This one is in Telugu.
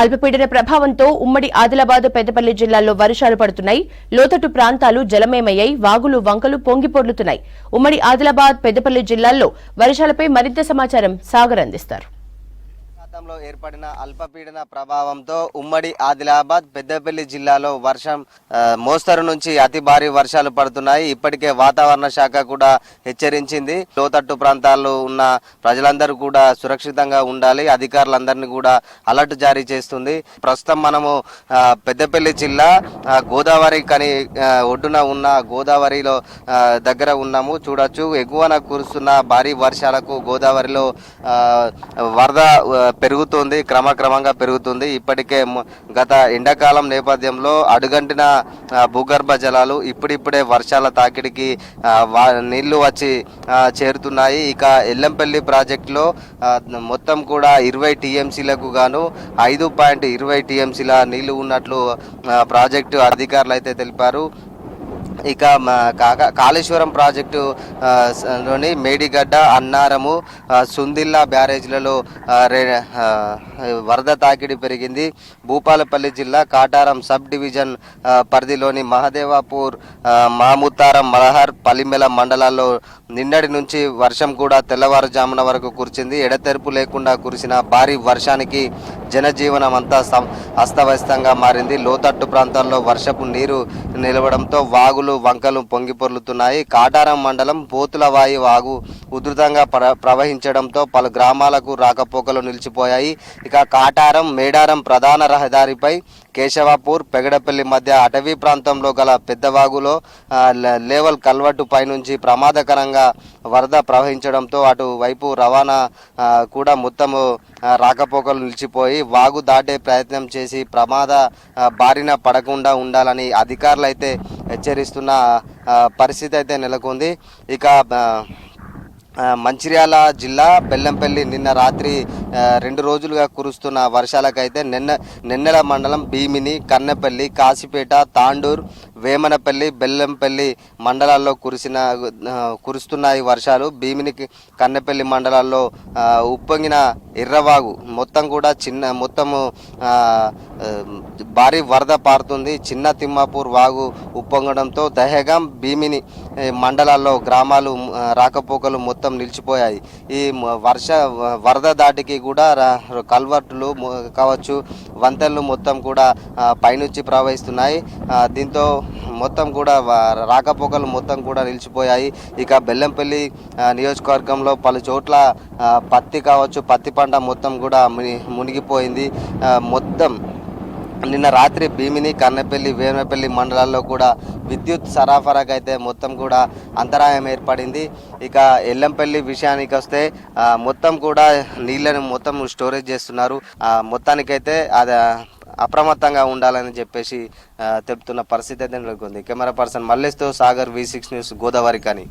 అల్పపీడన ప్రభావంతో ఉమ్మడి ఆదిలాబాద్ పెద్దపల్లి జిల్లాల్లో వర్షాలు పడుతున్నాయి. లోతట్టు ప్రాంతాలు జలమయమయ్యాయి. వాగులు వంకలు పొంగిపొర్లుతున్నాయి. ఉమ్మడి ఆదిలాబాద్ పెద్దపల్లి జిల్లాల్లో వర్షాలపై మరింత సమాచారం సాగర్ అందిస్తారు. గతంలో ఏర్పడిన అల్పపీడన ప్రభావంతో ఉమ్మడి ఆదిలాబాద్ పెద్దపల్లి జిల్లాలో వర్షం మోస్తరు నుంచి అతి భారీ వర్షాలు పడుతున్నాయి. ఇప్పటికే వాతావరణ శాఖ కూడా హెచ్చరించింది. లోతట్టు ప్రాంతాల్లో ఉన్న ప్రజలందరూ కూడా సురక్షితంగా ఉండాలి. అధికారులందరినీ కూడా అలర్ట్ జారీ చేస్తుంది. ప్రస్తుతం మనము పెద్దపల్లి జిల్లా గోదావరి కని ఒడ్డున ఉన్న గోదావరిలో దగ్గర ఉన్నాము. చూడొచ్చు, ఎగువన కురుస్తున్న భారీ వర్షాలకు గోదావరిలో వరద పెరుగుతుంది, క్రమక్రమంగా పెరుగుతుంది. ఇప్పటికే గత ఎండాకాలం నేపథ్యంలో అడుగంటిన భూగర్భ జలాలు ఇప్పుడిప్పుడే వర్షాల తాకిడికి నీళ్లు వచ్చి చేరుతున్నాయి. ఇక ఎల్లంపల్లి ప్రాజెక్టులో మొత్తం కూడా 20 టీఎంసీలకు గాను 5.20 టీఎంసీల నీళ్లు ఉన్నట్లు ప్రాజెక్టు అధికారులు అయితే తెలిపారు. ఇక కాళేశ్వరం ప్రాజెక్టు లోని మేడిగడ్డ, అన్నారము, సుందిల్లా బ్యారేజ్లలో వరద తాకిడి పెరిగింది. భూపాలపల్లి జిల్లా కాటారం సబ్ డివిజన్ పరిధిలోని మహదేవాపూర్, మాముతారం, మలహర్, పలిమెల మండలాల్లో నిన్నటి నుంచి వర్షం కూడా తెల్లవారుజామున వరకు కురిచింది. ఎడతెరుపు లేకుండా కురిసిన భారీ వర్షానికి జనజీవనం అంతా అస్తవ్యస్తంగా మారింది. లోతట్టు ప్రాంతాల్లో వర్షపు నీరు నిలవడంతో వాగులు వంకలు పొంగిపొర్లుతున్నాయి. కాటారం మండలం పోతులవాయి వాగు ఉధృతంగా ప్రవహించడంతో పలు గ్రామాలకు రాకపోకలు నిలిచిపోయాయి. ఇక కాటారం మేడారం ప్రధాన రహదారిపై కేశవాపూర్, పెగడపల్లి మధ్య అటవీ ప్రాంతంలో గల పెద్దవాగులో లేవల్ కల్వట్టు పైనుంచి ప్రమాదకరంగా వరద ప్రవహించడంతో అటువైపు రవాణా కూడా మొత్తము రాకపోకలు నిలిచిపోయి వాగు దాటే ప్రయత్నం చేసి ప్రమాద బారిన పడకుండా ఉండాలని అధికారులు అయితే హెచ్చరిస్తున్న పరిస్థితి అయితే నెలకొంది. ఇక మంచిర్యాల జిల్లా బెల్లంపల్లి నిన్న రాత్రి 2 రోజులుగా కురుస్తున్న వర్షాలకైతే నెన్నెల మండలం భీమిని, కన్నెపల్లి, కాశీపేట, తాండూర్, వేమనపల్లి, బెల్లంపల్లి మండలాల్లో కురుస్తున్నాయి వర్షాలు. భీమిని, కన్నెపల్లి మండలాల్లో ఉప్పొంగిన ఎర్రవాగు మొత్తం కూడా మొత్తము భారీ వరద పారుతుంది. చిన్న తిమ్మాపూర్ వాగు ఉప్పొంగడంతో దహేగాం, భీమిని మండలాల్లో గ్రామాలు రాకపోకలు మొత్తం నిలిచిపోయాయి. ఈ వరద దాటికి కూడా కల్వర్టులు కావచ్చు, వంతెనలు మొత్తం కూడా పైనుంచి ప్రవహిస్తున్నాయి. దీంతో మొత్తం కూడా రాకపోకలు మొత్తం కూడా నిలిచిపోయాయి. ఇక బెల్లంపల్లి నియోజకవర్గంలో పలు చోట్ల పత్తి కావచ్చు, పత్తి పంట మొత్తం కూడా మునిగిపోయింది. మొత్తం నిన్న రాత్రి భీమిని, కన్నెపల్లి, వేమనపల్లి మండలాల్లో కూడా విద్యుత్ సరఫరాకు అయితే మొత్తం కూడా అంతరాయం ఏర్పడింది. ఇక ఎల్లంపల్లి విషయానికి వస్తే మొత్తం కూడా నీళ్ళని మొత్తం స్టోరేజ్ చేస్తున్నారు. మొత్తానికైతే అది అప్రమత్తంగా ఉండాలని చెప్పేసి చెప్తున్న పరిస్థితి అయితే నెలకొంది. కెమెరా పర్సన్ మల్లేష్తో సాగర్, V6 న్యూస్, గోదావరి కని.